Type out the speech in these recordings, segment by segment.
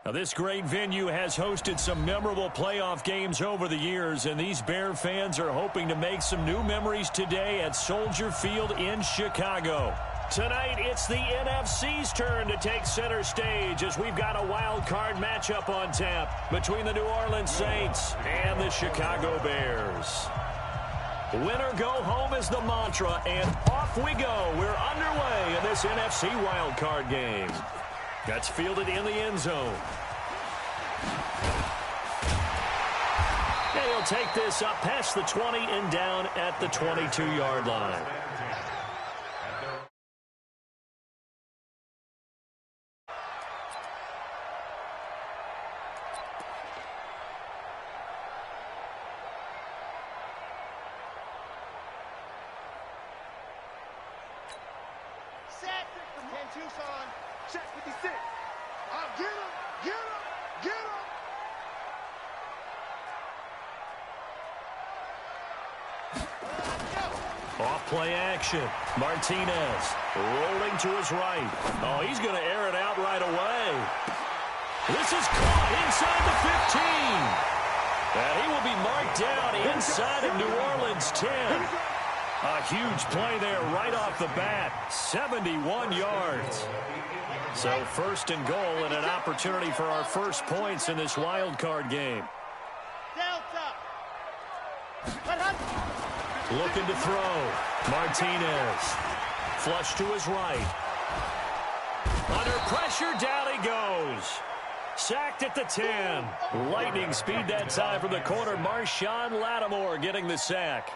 Now, this great venue has hosted some memorable playoff games over the years, and these Bear fans are hoping to make some new memories today at Soldier Field in Chicago. Tonight, it's the NFC's turn to take center stage as we've got a wild card matchup on tap between the New Orleans Saints and the Chicago Bears. Winner go home is the mantra, and off we go. We're underway in this NFC wild card game. That's fielded in the end zone. And he'll take this up past the 20 and down at the 22-yard line. Set. 10-2, son. Check 56. I'll get him. Get him. Get him. Off play action. Martinez rolling to his right. Oh, he's going to air it out right away. This is caught inside the 15. And he will be marked down inside of New Orleans 10. A huge play there right off the bat. 71 yards. So first and goal and an opportunity for our first points in this wild card game. Looking to throw. Martinez. Flush to his right. Under pressure, down he goes. Sacked at the 10. Lightning speed that time from the corner. Marshawn Lattimore getting the sack.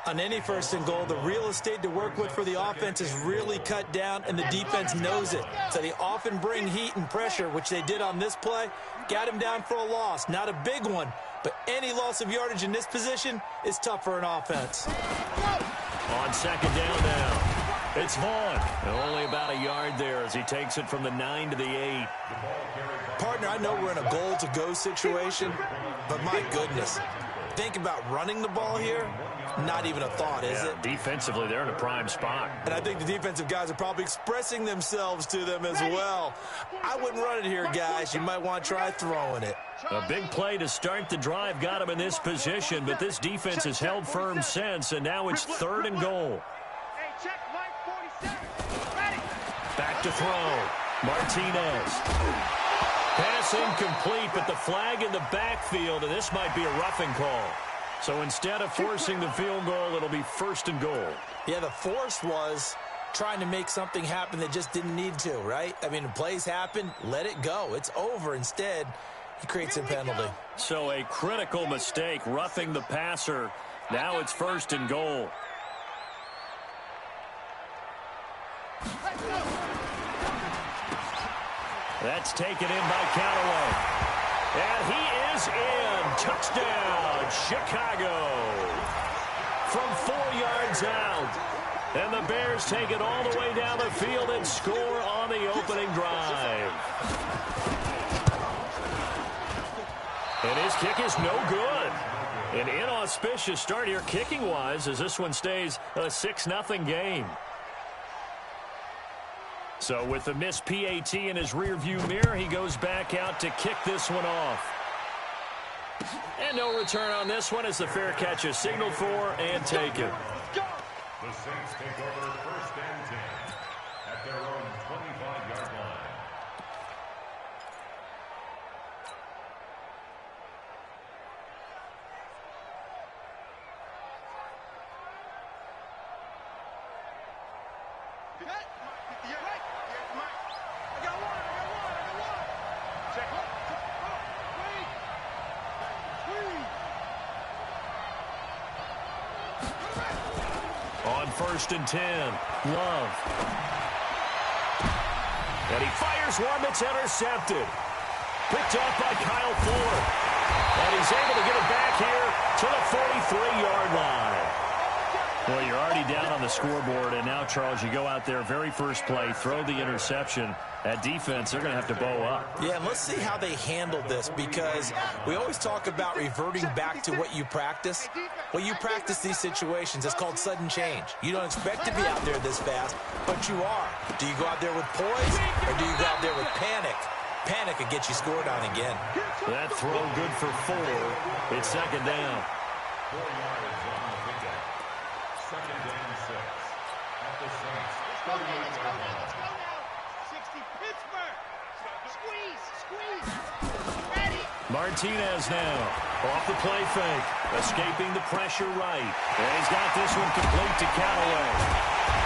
On any first and goal, the real estate to work with for the offense is really cut down, and the defense knows it. So they often bring heat and pressure, which they did on this play. Got him down for a loss. Not a big one, but any loss of yardage in this position is tough for an offense. On second down now. It's Vaughn. Only about a yard there as he takes it from the 9 to the 8. Partner, I know we're in a goal-to-go situation, but my goodness, think about running the ball here. Not even a thought, is it? Defensively, they're in a prime spot. And I think the defensive guys are probably expressing themselves to them as well. I wouldn't run it here, guys. You might want to try throwing it. A big play to start the drive got him in this position, but this defense has held firm since, and now it's third and goal. Back to throw. Martinez. Pass incomplete, but the flag in the backfield, and this might be a roughing call. So instead of forcing the field goal, it'll be first and goal. Yeah, the force was trying to make something happen that just didn't need to, right? I mean, the plays happen, let it go. It's over. Instead, he creates a penalty. So a critical mistake, roughing the passer. Now it's first and goal. That's taken in by Callaway. And he is in. Touchdown, Chicago. From 4 yards out. And the Bears take it all the way down the field and score on the opening drive. And his kick is no good. An inauspicious start here kicking-wise as this one stays a 6-0 game. So with the missed PAT in his rearview mirror, he goes back out to kick this one off. And no return on this one as the fair catch is signaled for and taken. The Saints take over first and 10 at their own 25-yard line. On first and 10, Love. And he fires one that's intercepted. Picked off by Kyle Fuller. And he's able to get it back here to the 43-yard line. Well, you're already down on the scoreboard, and now, Charles, you go out there, very first play, throw the interception. That defense, they're going to have to bow up. Yeah, and let's see how they handle this, because we always talk about reverting back to what you practice. Well, you practice these situations. It's called sudden change. You don't expect to be out there this fast, but you are. Do you go out there with poise, or do you go out there with panic? panic and get you scored on again. That throw good for 4. It's second down. 4 yards on the pickup. Second down 6. At the Saints. Let's go now. 60 Pittsburgh. Squeeze. Ready. Martinez now. Off the play fake. Escaping the pressure right. And he's got this one complete to Callaway.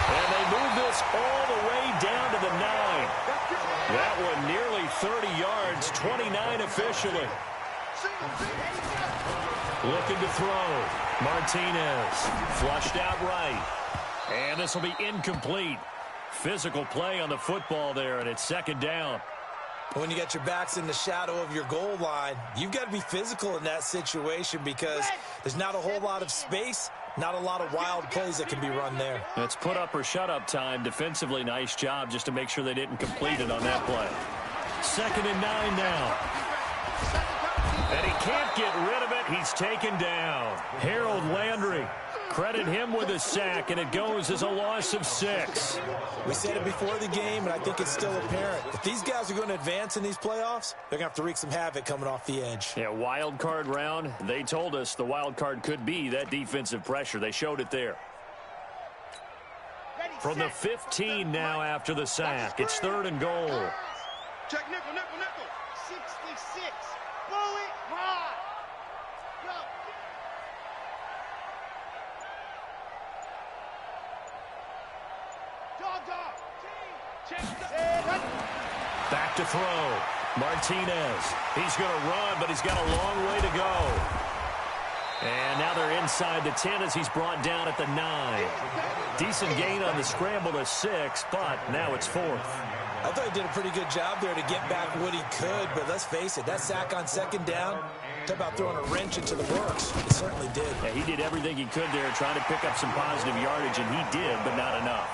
And they move this all the way down to the 9. That one nearly 30 yards, 29 officially. Looking to throw. Martinez flushed out right. And this will be incomplete. Physical play on the football there, and it's second down. When you got your backs in the shadow of your goal line, you've got to be physical in that situation because there's not a whole lot of space, not a lot of wild plays that can be run there. It's put up or shut up time. Defensively, nice job just to make sure they didn't complete it on that play. Second and 9 now. And he can't get rid of it. He's taken down. Harold Landry. Credit him with a sack, and it goes as a loss of 6. We said it before the game, and I think it's still apparent. If these guys are going to advance in these playoffs, they're going to have to wreak some havoc coming off the edge. Yeah, wild card round. They told us the wild card could be that defensive pressure. They showed it there. From the 15 now after the sack. It's 3rd and goal. Check nickel. 66. Blow it hard. Go. Back to throw. Martinez. He's going to run, but he's got a long way to go. And now they're inside the 10 as he's brought down at the 9. Decent gain on the scramble to 6, but now it's 4th. I thought he did a pretty good job there to get back what he could, but let's face it, that sack on second down, talk about throwing a wrench into the works. It certainly did. Yeah, he did everything he could there, trying to pick up some positive yardage, and he did, but not enough.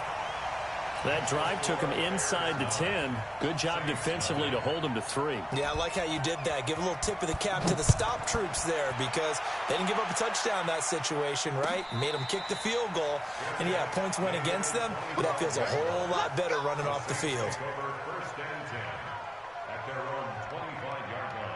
That drive took him inside the 10. Good job defensively to hold him to 3. Yeah, I like how you did that. Give a little tip of the cap to the stop troops there because they didn't give up a touchdown in that situation, right? Made them kick the field goal. And, yeah, points went against them, but that feels a whole lot better running off the field. First and 10 at their own 25-yard line.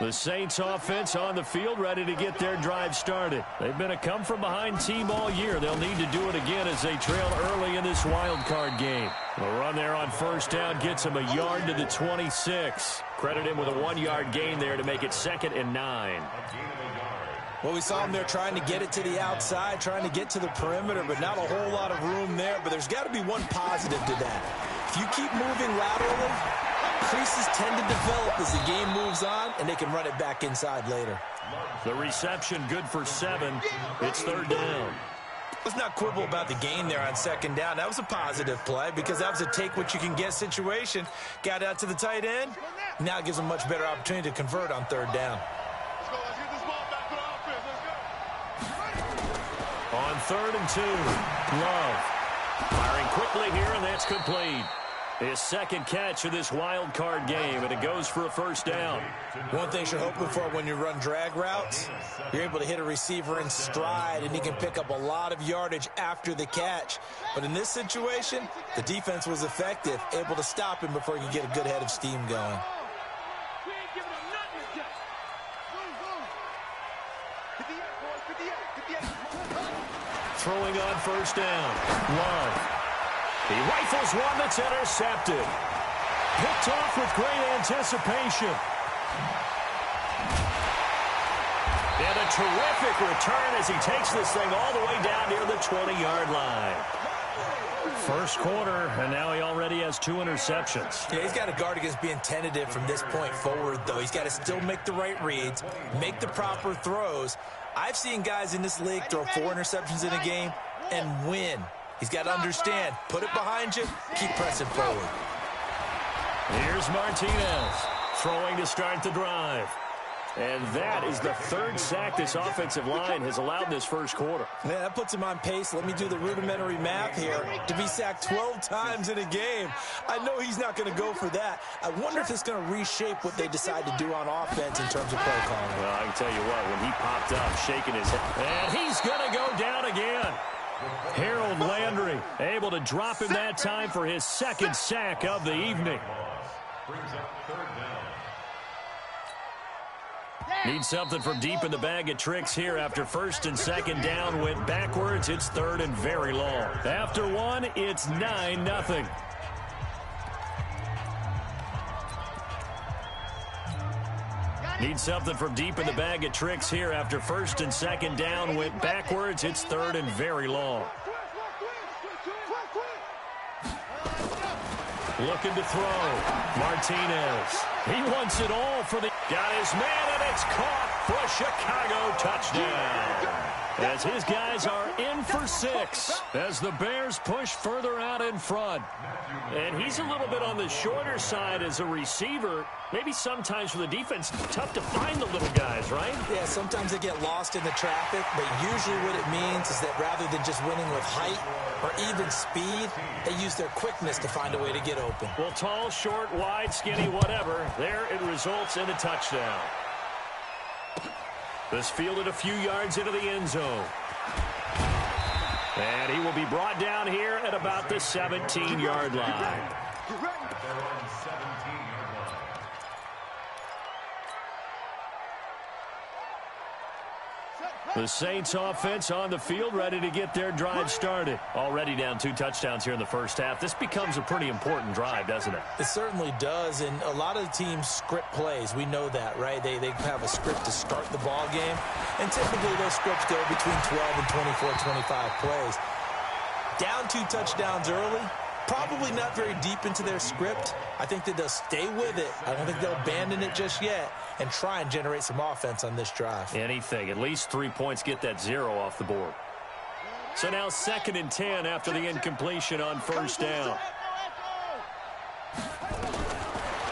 The Saints offense on the field, ready to get their drive started. They've been a come-from-behind team all year. They'll need to do it again as they trail early in this wild card game. The run there on first down gets him a yard to the 26. Credit him with a 1-yard gain there to make it 2nd and 9. Well, we saw him there trying to get it to the outside, trying to get to the perimeter, but not a whole lot of room there. But there's got to be one positive to that. If you keep moving laterally, creases tend to develop as the game moves on, and they can run it back inside later. The reception good for 7. It's 3rd down. Let's not quibble about the gain there on second down. That was a positive play because that was a take-what-you-can-get situation. Got out to the tight end. Now it gives them a much better opportunity to convert on 3rd down. Let's get this ball back to the offense. Let's go. On 3rd and 2, Love. Firing quickly here, and that's complete. His second catch of this wild card game, and it goes for a first down. One thing you're hoping for when you run drag routes, you're able to hit a receiver in stride, and he can pick up a lot of yardage after the catch. But in this situation, the defense was effective, able to stop him before he could get a good head of steam going. We ain't giving them nothing to catch. Throwing on first down. Love. He rifles one that's intercepted. Picked off with great anticipation. And a terrific return as he takes this thing all the way down near the 20-yard line. First quarter, and now he already has 2 interceptions. Yeah, he's got to guard against being tentative from this point forward, though. He's got to still make the right reads, make the proper throws. I've seen guys in this league throw 4 interceptions in a game and win. He's got to understand, put it behind you, keep pressing forward. Here's Martinez throwing to start the drive. And that is the third sack this offensive line has allowed this first quarter. Yeah, that puts him on pace. Let me do the rudimentary math here. To be sacked 12 times in a game, I know he's not going to go for that. I wonder if it's going to reshape what they decide to do on offense in terms of play calling. Well, I can tell you what, when he popped up, shaking his head, and he's going to go down again. Harold Landry able to drop him that time for his second sack of the evening. Brings up third down. Need something from deep in the bag of tricks here after first and second down went backwards. It's third and very long. After one, it's 9-0. Need something from deep in the bag of tricks here after first and second down went backwards. It's third and very long. Looking to throw. Martinez. He wants it all for the... Got his man, and it's caught for a Chicago touchdown. As his guys are in for 6 as the Bears push further out in front. And he's a little bit on the shorter side as a receiver. Maybe sometimes for the defense, tough to find the little guys, right? Yeah, sometimes they get lost in the traffic, but usually what it means is that rather than just winning with height or even speed, they use their quickness to find a way to get open. Well, tall, short, wide, skinny, whatever, there it results in a touchdown. This fielded a few yards into the end zone. And he will be brought down here at about the 17-yard line. The Saints offense on the field, ready to get their drive started. Already down 2 touchdowns here in the first half. This becomes a pretty important drive, doesn't it? It certainly does, and a lot of the teams script plays. We know that, right? They have a script to start the ball game, and typically those scripts go between 12 and 24, 25 plays. Down 2 touchdowns early, probably not very deep into their script. I think that they'll stay with it. I don't think they'll abandon it just yet and try and generate some offense on this drive. Anything. At least 3 points, get that 0 off the board. So now 2nd and 10 after the incompletion on first down.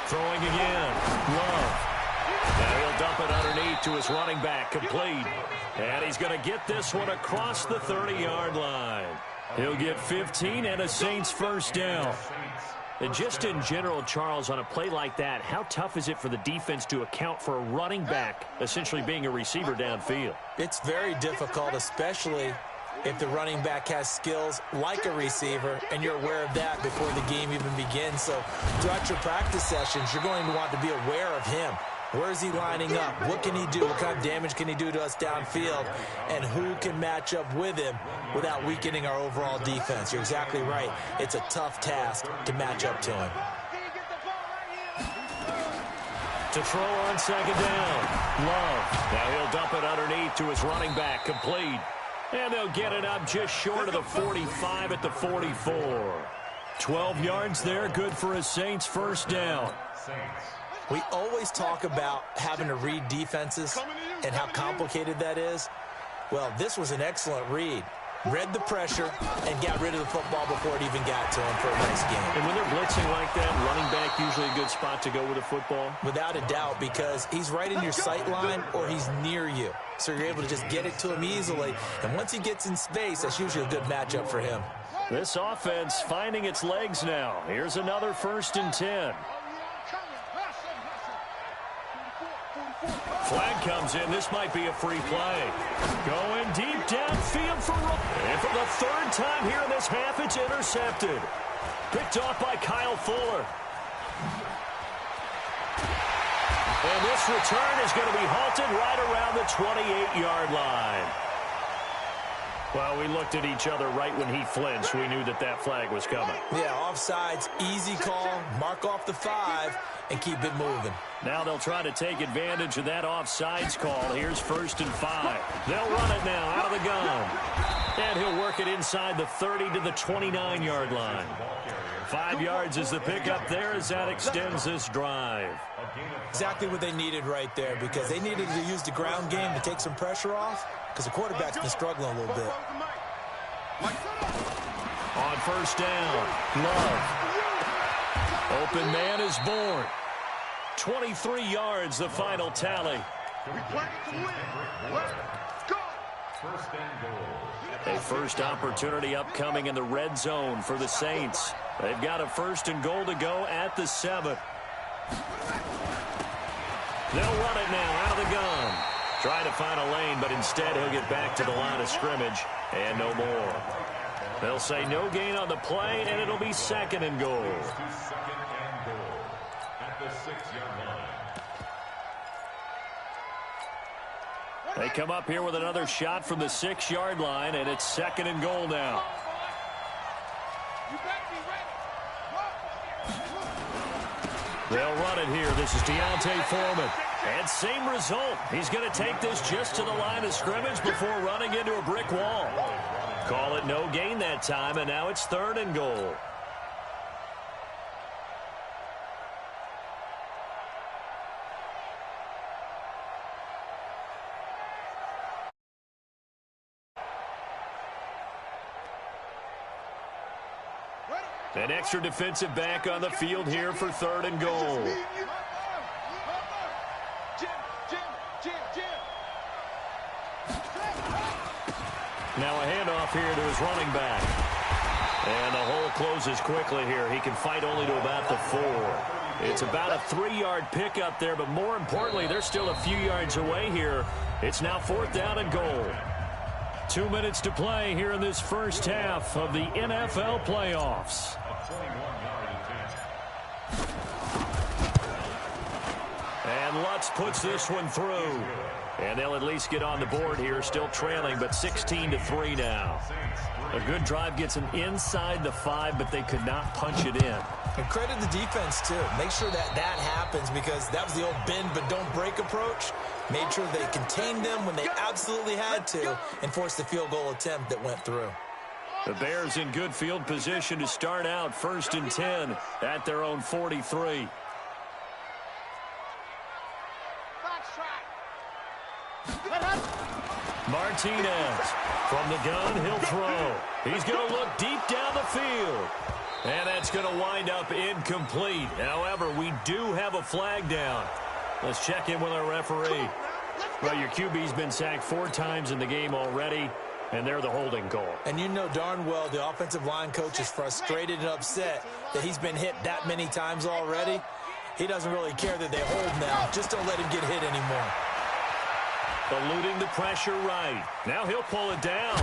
Throwing again. Love. Now he'll dump it underneath to his running back. Complete. And he's going to get this one across the 30-yard line. He'll get 15 and a Saints first down. And just in general, Charles, on a play like that, how tough is it for the defense to account for a running back essentially being a receiver downfield? It's very difficult, especially if the running back has skills like a receiver, and you're aware of that before the game even begins. So throughout your practice sessions, you're going to want to be aware of him. Where is he lining up? What can he do? What kind of damage can he do to us downfield? And who can match up with him without weakening our overall defense? You're exactly right. It's a tough task to match up to him. To throw on second down. Love. Now he'll dump it underneath to his running back. Complete. And they'll get it up just short of the 45 at the 44. 12 yards there. Good for a Saints first down. We always talk about having to read defenses and how complicated that is. Well, this was an excellent read. Read the pressure and got rid of the football before it even got to him for a nice game. And when they're blitzing like that, running back usually a good spot to go with a football? Without a doubt, because he's right in your sight line or he's near you. So you're able to just get it to him easily. And once he gets in space, that's usually a good matchup for him. This offense finding its legs now. Here's another 1st and 10. Flag comes in. This might be a free play. Going deep downfield for and for the 3rd time here in this half, it's intercepted. Picked off by Kyle Fuller. And this return is going to be halted right around the 28-yard line. Well, we looked at each other right when he flinched. We knew that that flag was coming. Yeah, offsides, easy call, mark off the 5, and keep it moving. Now they'll try to take advantage of that offsides call. Here's 1st and 5. They'll run it now out of the gun. And he'll work it inside the 30 to the 29-yard line. 5 yards is the pickup there as that extends this drive. Exactly what they needed right there, because they needed to use the ground game to take some pressure off, because the quarterback's been struggling a little bit. On first down, Love. Open man is born. 23 yards, the final tally. We play to win. Let's go. First and goal. A first opportunity upcoming in the red zone for the Saints. They've got a first and goal to go at the 7. They'll run it now out of the gun. Trying to find a lane, but instead he'll get back to the line of scrimmage and no more. They'll say no gain on the play, and it'll be second and goal. Second and goal at the 6-yard line. They come up here with another shot from the 6-yard line, and it's second and goal now. They'll run it here. This is Deontay Foreman. And same result. He's going to take this just to the line of scrimmage before running into a brick wall. Call it no gain that time, and now it's third and goal. An extra defensive back on the field here for third and goal. Now a handoff here to his running back. And the hole closes quickly here. He can fight only to about the 4. It's about a 3-yard pickup there, but more importantly, they're still a few yards away here. It's now fourth down and goal. 2 minutes to play here in this first half of the NFL playoffs. And Lutz puts this one through. And they'll at least get on the board here, still trailing, but 16-3 now. A good drive gets them inside the 5, but they could not punch it in. And credit the defense, too. Make sure that happens, because that was the old bend but don't break approach. Made sure they contained them when they absolutely had to and forced the field goal attempt that went through. The Bears in good field position to start out first and 10 at their own 43. Martinez from the gun, he'll throw. He's going to look deep down the field. And that's going to wind up incomplete. However, we do have a flag down. Let's check in with our referee. Well, your QB's been sacked 4 times in the game already, and they're the holding call. And you know darn well the offensive line coach is frustrated and upset that he's been hit that many times already. He doesn't really care that they hold now. Just don't let him get hit anymore. Eluding the pressure right. Now he'll pull it down.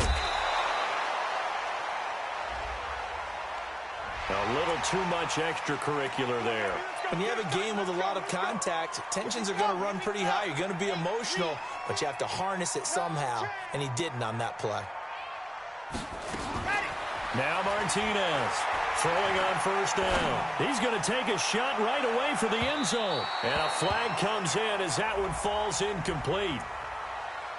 A little too much extracurricular there. When you have a game with a lot of contact, tensions are going to run pretty high. You're going to be emotional, but you have to harness it somehow, and he didn't on that play. Now Martinez throwing on first down. He's going to take a shot right away for the end zone. And a flag comes in as that one falls incomplete.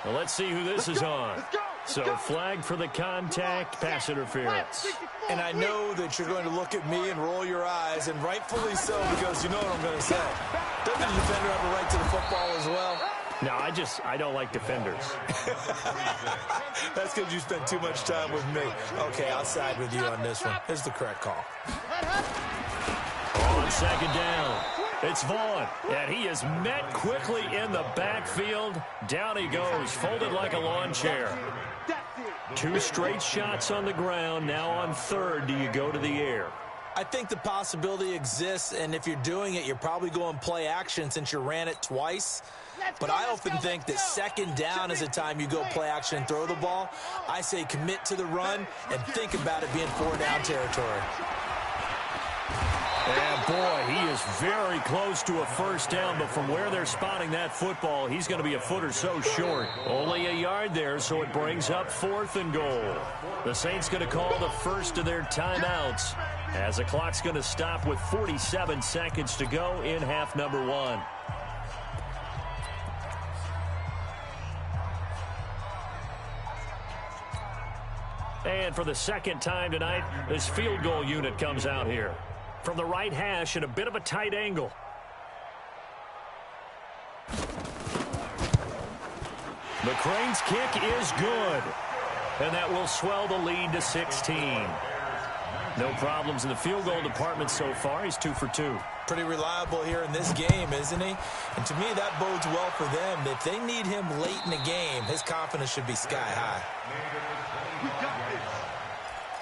Well, let's see who this is on. So flag for the contact, pass interference. And I know that you're going to look at me and roll your eyes, and rightfully so, because you know what I'm going to say. Doesn't the defender have a right to the football as well? No, I don't like defenders. That's because you spent too much time with me. Okay, I'll side with you on this one. Here's the correct call. On second down, it's Vaughn, and he is met quickly in the backfield. Down he goes, folded like a lawn chair. 2 straight shots on the ground. Now on third, do you go to the air? I think the possibility exists, and if you're doing it, you're probably going play action since you ran it twice. But I often think that second down is a time you go play action and throw the ball. I say commit to the run and think about it being 4-down territory. And boy, he is very close to a first down, but from where they're spotting that football, he's going to be a foot or so short. Only a yard there, so it brings up fourth and goal. The Saints going to call the first of their timeouts as the clock's going to stop with 47 seconds to go in half number 1. And for the second time tonight, this field goal unit comes out here. From the right hash at a bit of a tight angle. McCrane's kick is good. And that will swell the lead to 16. No problems in the field goal department so far. He's 2 for 2. Pretty reliable here in this game, isn't he? And to me, that bodes well for them. If they need him late in the game, his confidence should be sky high. We got this.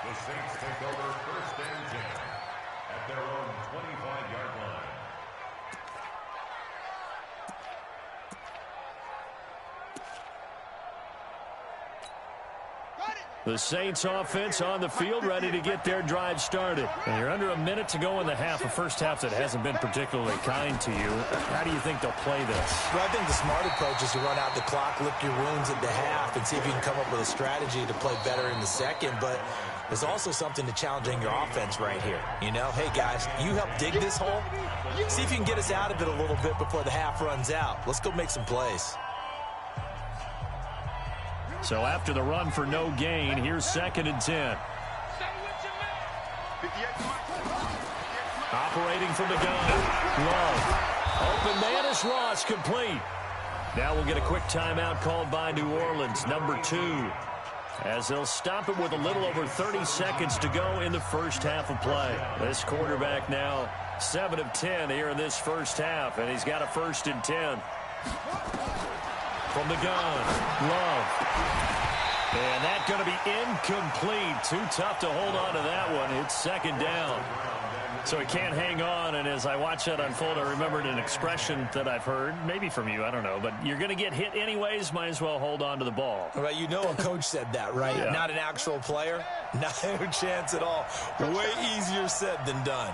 The Saints take over first and 10 at their own 25-yard line. The Saints offense on the field, ready to get their drive started. And you're under a minute to go in the half, a first half that hasn't been particularly kind to you. How do you think they'll play this? Well, I think the smart approach is to run out the clock, lick your wounds at the half, and see if you can come up with a strategy to play better in the second. But there's also something to challenging your offense right here. You know, hey, guys, you help dig this hole. See if you can get us out of it a little bit before the half runs out. Let's go make some plays. So after the run for no gain, here's 2nd and 10. Operating from the gun. Love. Open man is Ross, complete. Now we'll get a quick timeout called by New Orleans, number 2. As they'll stop it with a little over 30 seconds to go in the first half of play. This quarterback now 7 of 10 here in this first half, and he's got a 1st and 10. From the gun, Love. And that's going to be incomplete. Too tough to hold on to that one. It's 2nd down. So he can't hang on, and as I watch that unfold, I remembered an expression that I've heard, maybe from you, I don't know, but you're going to get hit anyways, might as well hold on to the ball. Right, you know a coach said that, right? Yeah. Not an actual player? No chance at all. Way easier said than done.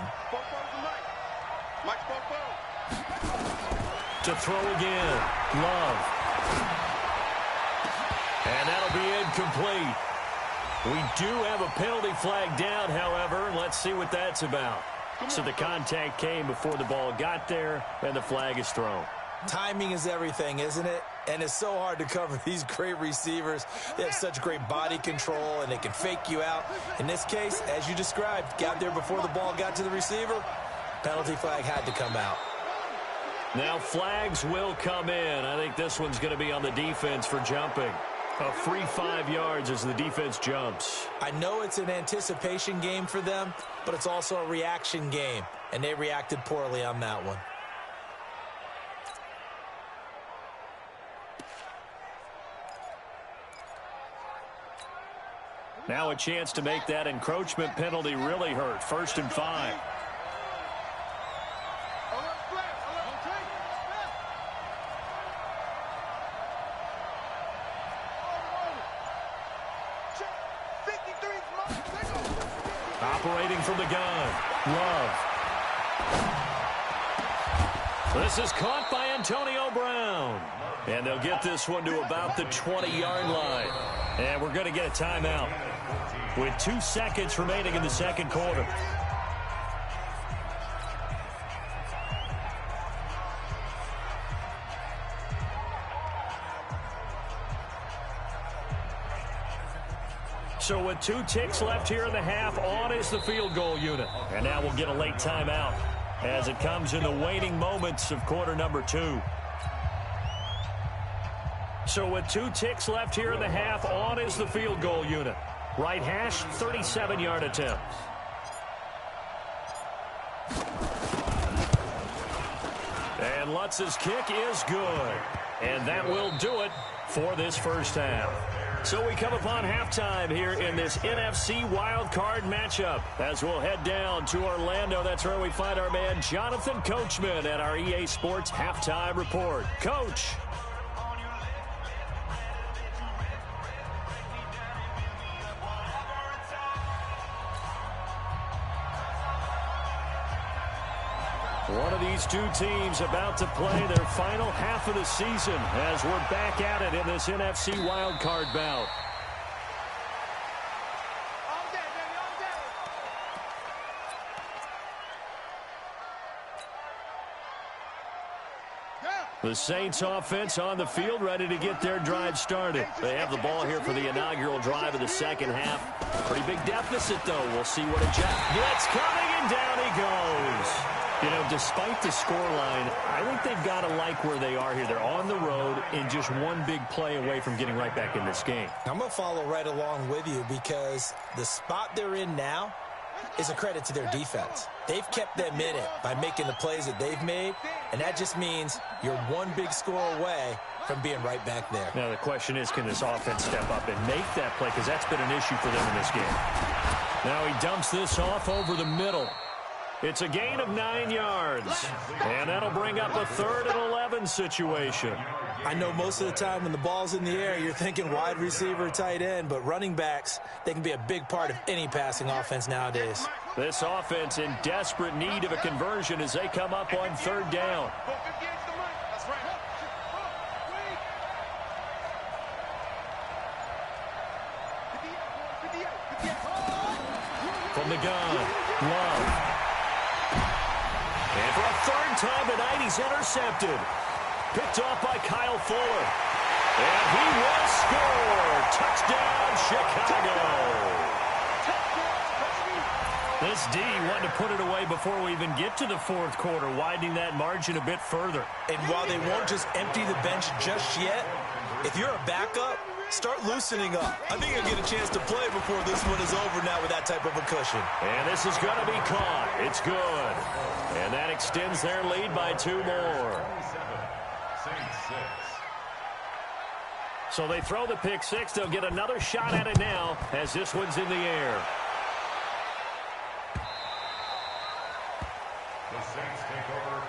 To throw again, Love. And that'll be incomplete. We do have a penalty flag down, however. Let's see what that's about. So the contact came before the ball got there, and the flag is thrown. Timing is everything, isn't it? And it's so hard to cover these great receivers. They have such great body control, and they can fake you out. In this case, as you described, got there before the ball got to the receiver. Penalty flag had to come out. Now flags will come in. I think this one's going to be on the defense for jumping. A free 5 yards as the defense jumps. I know it's an anticipation game for them, but it's also a reaction game, and they reacted poorly on that one. Now a chance to make that encroachment penalty really hurt. 1st and 5. Operating from the gun, Love. This is caught by Antonio Brown. And they'll get this one to about the 20-yard line. And we're going to get a timeout with 2 seconds remaining in the second quarter. So with 2 ticks left here in the half, on is the field goal unit. And now we'll get a late timeout as it comes in the waning moments of quarter number 2. So with 2 ticks left here in the half, on is the field goal unit. Right hash, 37-yard attempt. And Lutz's kick is good. And that will do it for this first half. So we come upon halftime here in this NFC wildcard matchup as we'll head down to Orlando. That's where we find our man Jonathan Coachman at our EA Sports Halftime Report. Coach. One of these 2 teams about to play their final half of the season as we're back at it in this NFC wildcard bout. The Saints offense on the field, ready to get their drive started. They have the ball here for the inaugural drive of the second half. Pretty big deficit, though. We'll see what adjusts. Blitz coming, and down he goes. You know, despite the scoreline, I think they've got to like where they are here. They're on the road and just one big play away from getting right back in this game. I'm going to follow right along with you because the spot they're in now, is a credit to their defense. They've kept them in it by making the plays that they've made, and that just means you're one big score away from being right back there. Now the question is, can this offense step up and make that play? Because that's been an issue for them in this game. Now he dumps this off over the middle. It's a gain of 9 yards. And that'll bring up a 3rd and 11 situation. I know most of the time when the ball's in the air, you're thinking wide receiver, tight end, but running backs, they can be a big part of any passing offense nowadays. This offense in desperate need of a conversion as they come up on 3rd down. From the gun, Love. And for a 3rd time tonight, he's intercepted. Picked off by Kyle Fuller. And he will score. Touchdown, Chicago. This D wanted to put it away before we even get to the 4th quarter, widening that margin a bit further. And while they won't just empty the bench just yet, if you're a backup, start loosening up. I think you'll get a chance to play before this one is over now with that type of a cushion. And this is going to be caught. It's good. And that extends their lead by 2 more. So they throw the pick 6. They'll get another shot at it now as this one's in the air. The Saints take over.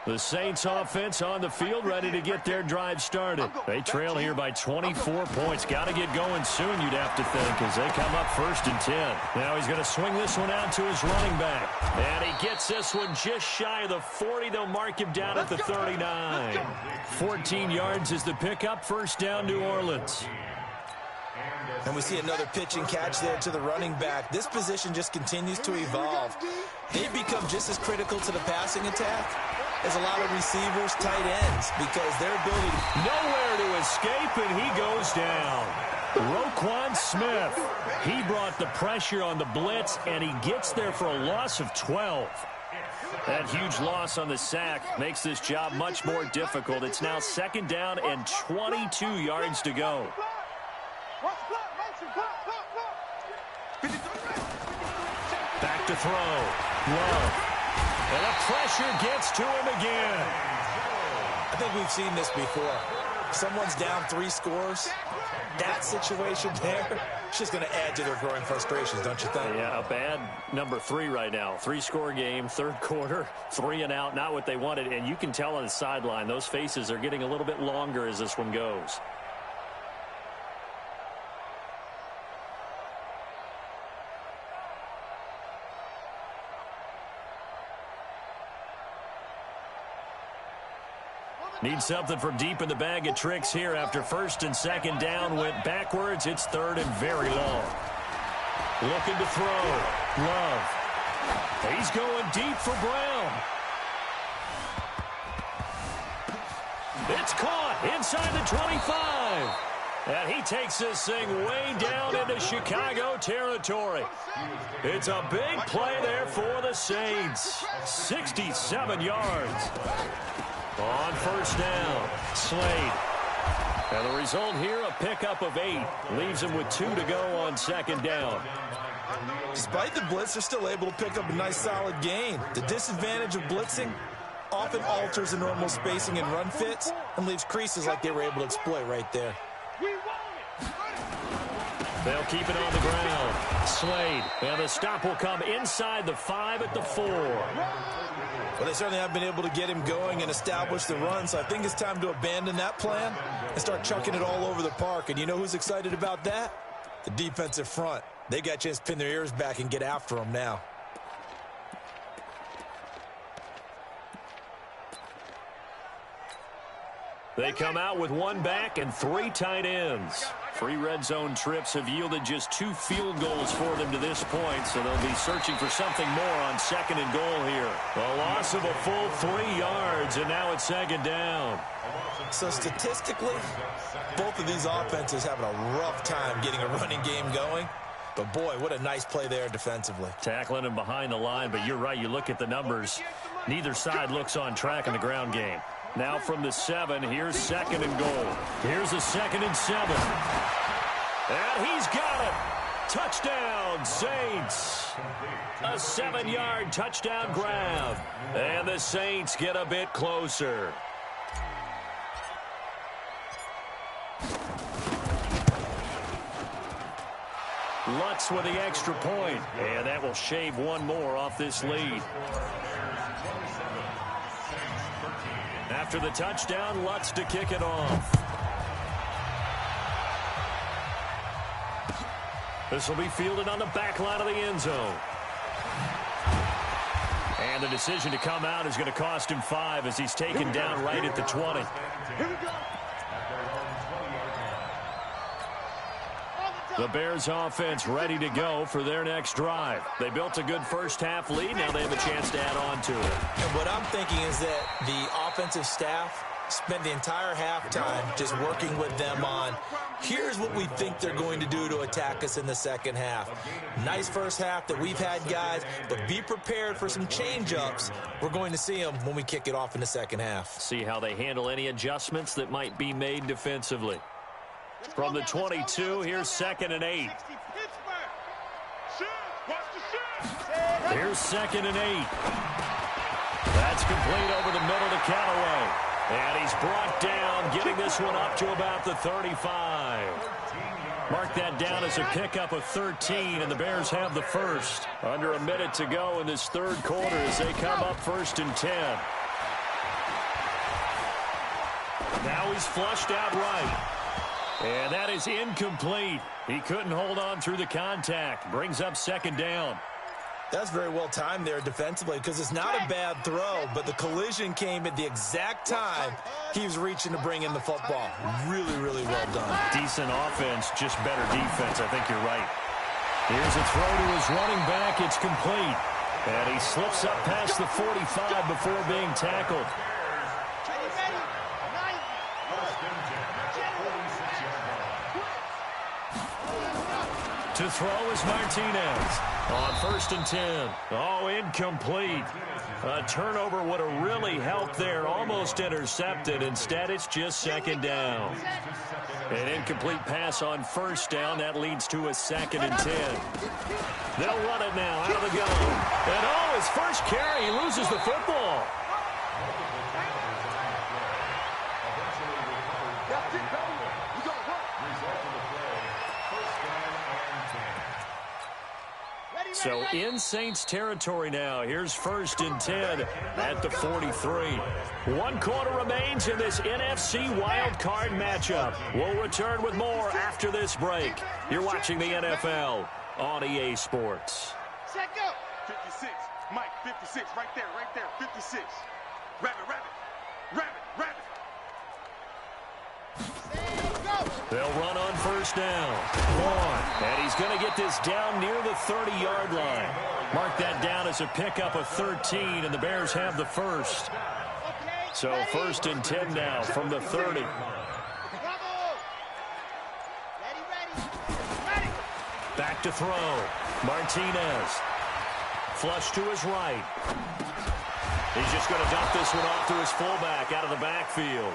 The Saints offense on the field, ready to get their drive started. They trail here by 24 points. Got to get going soon, you'd have to think, as they come up 1st and 10. Now he's going to swing this one out to his running back. And he gets this one just shy of the 40. They'll mark him down at the 39. 14 yards is the pickup. 1st down, New Orleans. And we see another pitch and catch there to the running back. This position just continues to evolve. They've become just as critical to the passing attack as a lot of receivers, tight ends, because their ability to... Nowhere to escape, and he goes down. Roquan Smith, he brought the pressure on the blitz, and he gets there for a loss of 12. That huge loss on the sack makes this job much more difficult. It's now 2nd down and 22 yards to go. Back to throw. Love. And the pressure gets to him again. I think we've seen this before. Someone's down 3 scores. That situation there, it's just going to add to their growing frustrations, don't you think? Yeah, a bad number 3 right now. 3-score game, 3rd quarter, 3 and out, not what they wanted. And you can tell on the sideline, those faces are getting a little bit longer as this one goes. Need something from deep in the bag of tricks here after 1st and 2nd down. Went backwards. It's 3rd and very long. Looking to throw. Love. He's going deep for Brown. It's caught inside the 25. And he takes this thing way down into Chicago territory. It's a big play there for the Saints. 67 yards. On 1st down, Slade. And the result here, a pickup of 8. Leaves him with 2 to go on 2nd down. Despite the blitz, they're still able to pick up a nice solid gain. The disadvantage of blitzing often alters the normal spacing and run fits and leaves creases like they were able to exploit right there. They'll keep it on the ground. Slade. And the stop will come inside the 5 at the 4. Well, they certainly have been able to get him going and establish the run, so I think it's time to abandon that plan and start chucking it all over the park. And you know who's excited about that? The defensive front. They got a chance to pin their ears back and get after him now. They come out with 1 back and 3 tight ends. 3 red zone trips have yielded just 2 field goals for them to this point, so they'll be searching for something more on 2nd and goal here. A loss of a full 3 yards, and now it's 2nd down. So statistically, both of these offenses having a rough time getting a running game going. But, boy, what a nice play there defensively. Tackling him behind the line, but you're right. You look at the numbers. Neither side looks on track in the ground game. Now from the 7, here's 2nd and goal. Here's a 2nd and 7. And he's got it. Touchdown, Saints. A 7-yard touchdown grab. And the Saints get a bit closer. Lutz with the extra point, and that will shave one more off this lead. After the touchdown, Lutz to kick it off. This will be fielded on the back line of the end zone. And the decision to come out is going to cost him 5 as he's taken down right at the 20. Here we go. The Bears offense ready to go for their next drive. They built a good first-half lead. Now they have a chance to add on to it. And what I'm thinking is that the offensive staff spent the entire halftime just working with them on, here's what we think they're going to do to attack us in the second half. Nice first half that we've had, guys, but be prepared for some change-ups. We're going to see them when we kick it off in the second half. See how they handle any adjustments that might be made defensively. From the 22, here's 2nd and 8. Here's 2nd and 8. That's complete over the middle to Callaway. And he's brought down, getting this one up to about the 35. Mark that down as a pickup of 13, and the Bears have the first. Under a minute to go in this third quarter as they come up 1st and 10. Now he's flushed out right. And that is incomplete. He couldn't hold on through the contact. Brings up 2nd down. That's very well timed there defensively because it's not a bad throw, but the collision came at the exact time he was reaching to bring in the football. Really, really well done. Decent offense, just better defense. I think you're right. Here's a throw to his running back. It's complete. And he slips up past the 45 before being tackled. To throw is Martinez on 1st and 10. Oh, incomplete. A turnover would have really helped there. Almost intercepted. Instead, it's just 2nd down. An incomplete pass on 1st down. That leads to a 2nd and 10. They'll run it now out of the gun. And, oh, his first carry. He loses the football. So in Saints territory now. Here's 1st and 10 at the 43. 1 quarter remains in this NFC wildcard matchup. We'll return with more after this break. You're watching the NFL on EA Sports. Set go. 56. Mike, 56. Right there, 56. Rabbit. They'll run on 1st down. And he's going to get this down near the 30-yard line. Mark that down as a pickup of 13, and the Bears have the first. So 1st and 10 now from the 30. Back to throw. Martinez. Flush to his right. He's just going to dump this one off to his fullback out of the backfield.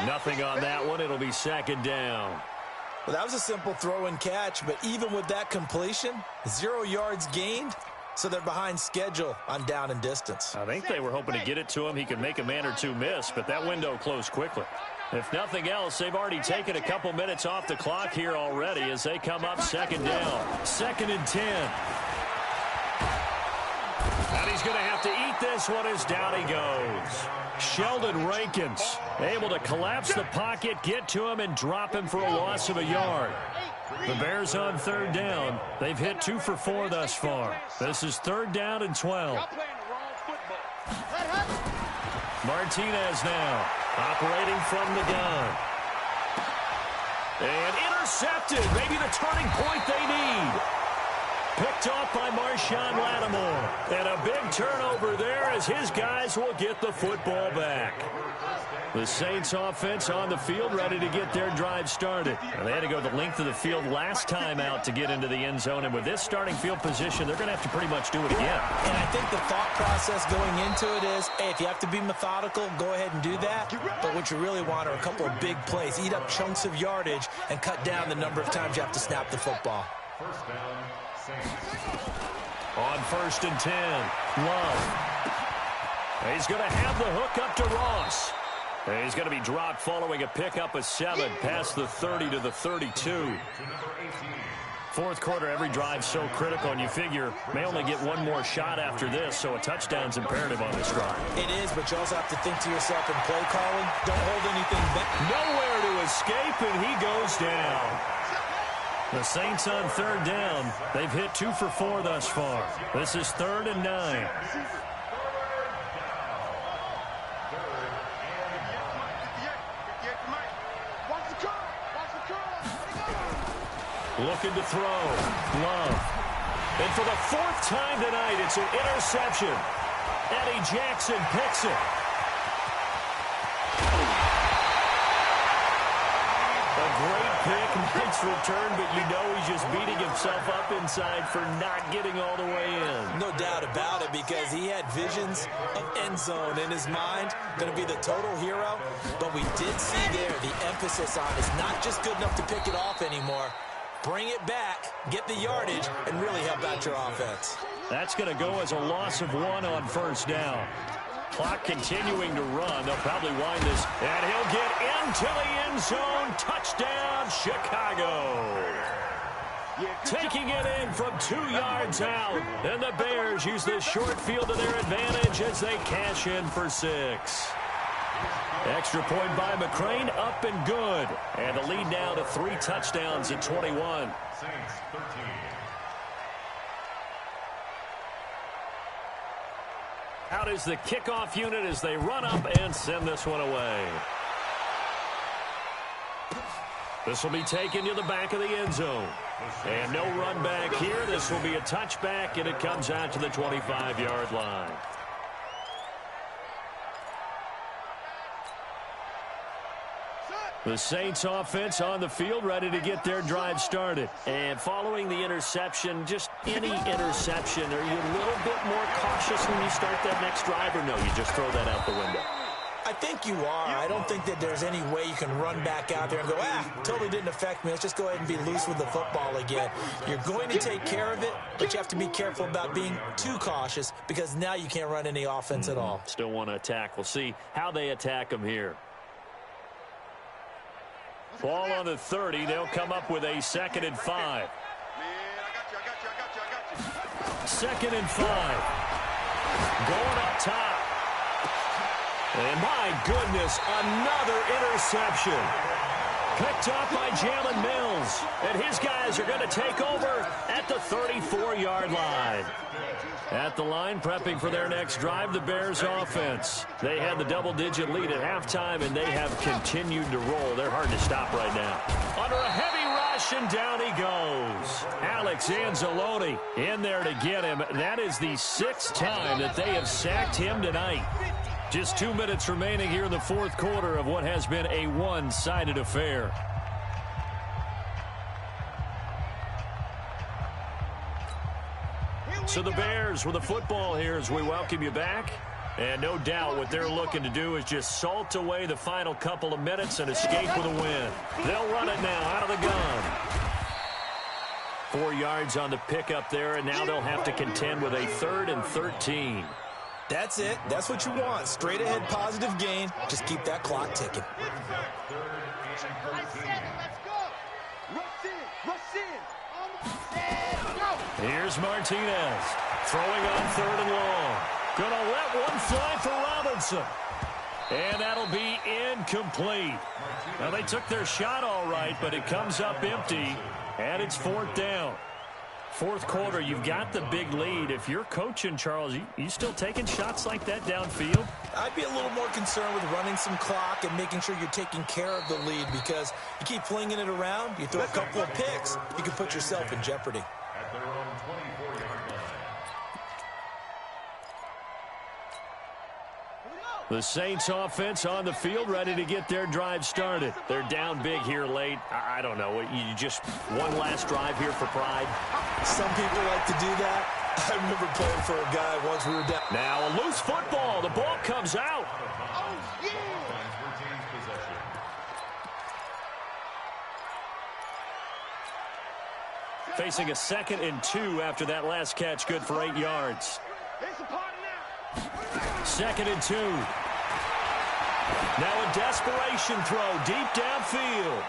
Nothing on that one. It'll be 2nd down. Well, that was a simple throw and catch, but even with that completion, 0 yards gained, so they're behind schedule on down and distance. I think they were hoping to get it to him. He could make a man or two miss, but that window closed quickly. If nothing else, they've already taken a couple minutes off the clock here already as they come up 2nd down. 2nd and 10. And he's going to have to eat this one as down he goes. Sheldon Rankins able to collapse the pocket, get to him, and drop him for a loss of a yard. The Bears on 3rd down. They've hit 2 for 4 thus far. This is 3rd down and 12. Martinez now operating from the gun. And intercepted. Maybe the turning point they need. Picked off by Marshawn Lattimore. And a big turnover there as his guys will get the football back. The Saints offense on the field, ready to get their drive started. And they had to go the length of the field last time out to get into the end zone. And with this starting field position, they're going to have to pretty much do it again. And I think the thought process going into it is, hey, if you have to be methodical, go ahead and do that. But what you really want are a couple of big plays. Eat up chunks of yardage and cut down the number of times you have to snap the football. First down, Saints. On 1st and 10, Love. He's going to have the hook up to Ross. He's going to be dropped following a pickup of 7 past the 30 to the 32. Fourth quarter, every drive so critical, and you figure may only get one more shot after this, so a touchdown's imperative on this drive. It is, but you also have to think to yourself in play calling, don't hold anything back. Nowhere to escape, and he goes down. The Saints on 3rd down. They've hit 2 for 4 thus far. This is 3rd and 9. Looking to throw. Love. And for the 4th time tonight, it's an interception. Eddie Jackson picks it. A great pick, nice return, but you know he's just beating himself up inside for not getting all the way in. No doubt about it, because he had visions of end zone in his mind. Going to be the total hero. But we did see there the emphasis on is not just good enough to pick it off anymore. Bring it back, get the yardage, and really help out your offense. That's going to go as a loss of 1 on 1st down. Clock continuing to run. They'll probably wind this, and he'll get into the end zone. Touchdown, Chicago. Taking it in from 2 yards out. And the Bears use the short field to their advantage as they cash in for 6. Extra point by McCrane, up and good. And the lead now to 3 touchdowns at 21. Saints 13. Out is the kickoff unit as they run up and send this one away. This will be taken to the back of the end zone. And no run back here. This will be a touchback, and it comes out to the 25-yard line. The Saints offense on the field, ready to get their drive started. And following the interception, just any interception, are you a little bit more cautious when you start that next drive, or no, you just throw that out the window? I think you are. I don't think that there's any way you can run back out there and go, totally didn't affect me. Let's just go ahead and be loose with the football again. You're going to take care of it, but you have to be careful about being too cautious because now you can't run any offense at all. Still want to attack. We'll see how they attack them here. Ball on the 30. They'll come up with a 2nd and 5. 2nd and 5. Going up top. And my goodness, another interception. Picked off by Jalen Mills. And his guys are going to take over at the 34-yard line. At the line, prepping for their next drive, the Bears offense. They had the double-digit lead at halftime, and they have continued to roll. They're hard to stop right now. Under a heavy rush, and down he goes. Alex Anzalone in there to get him. That is the 6th time that they have sacked him tonight. Just 2 minutes remaining here in the 4th quarter of what has been a one-sided affair. So the Bears with the football here as we welcome you back. And no doubt what they're looking to do is just salt away the final couple of minutes and escape with a win. They'll run it now out of the gun. 4 yards on the pickup there, and now they'll have to contend with a 3rd and 13. That's it. That's what you want. Straight ahead positive gain. Just keep that clock ticking. Here's Martinez throwing on 3rd and long. Gonna let one fly for Robinson. And that'll be incomplete. Now they took their shot all right, but it comes up empty, and it's 4th down. 4th quarter, you've got the big lead. If you're coaching, Charles, you still taking shots like that downfield? I'd be a little more concerned with running some clock and making sure you're taking care of the lead, because you keep flinging it around, you throw a couple of picks, you can put yourself in jeopardy. At their own 24-yard line. The Saints offense on the field, ready to get their drive started. They're down big here late. I don't know. You just one last drive here for pride. Some people like to do that. I remember playing for a guy once we were down. Now a loose football. The ball comes out. Oh, yeah. Facing a 2nd and 2 after that last catch, good for 8 yards. It's a party now. 2nd and 2. Now a desperation throw deep downfield.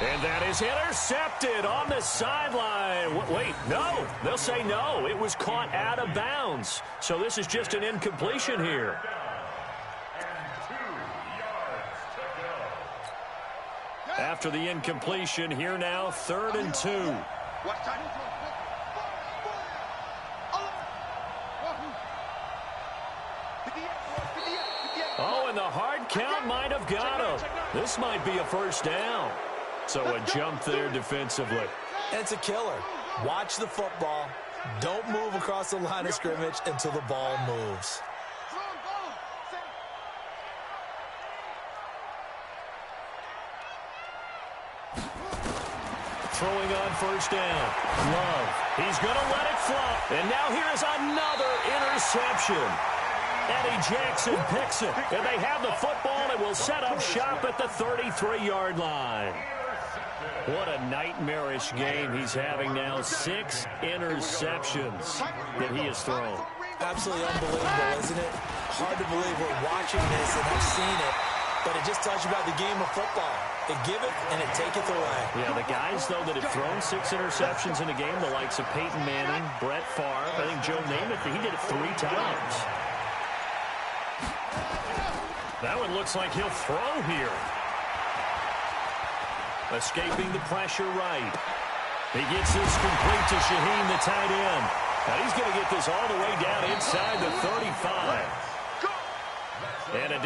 And that is intercepted on the sideline. Wait, no. They'll say no. It was caught out of bounds. So this is just an incompletion here. After the incompletion, here now, 3rd and 2. Oh, and the hard count might have got him. This might be a first down. So a jump there defensively. And it's a killer. Watch the football. Don't move across the line of scrimmage until the ball moves. Throwing on first down. Love. He's going to let it fly. And now here is another interception. Eddie Jackson picks it. And they have the football and will set up shop at the 33-yard line. What a nightmarish game he's having now. 6 interceptions that he has thrown. Absolutely unbelievable, isn't it? Hard to believe we're watching this and have seen it. But it just tells you about the game of football. They give it and it taketh away. Yeah, the guys, though, that have thrown 6 interceptions in a game, the likes of Peyton Manning, Brett Favre, I think Joe Namath, he did it 3 times. That one looks like he'll throw here. Escaping the pressure right. He gets this complete to Shaheen, the tight end. Now he's going to get this all the way down inside the 35. And a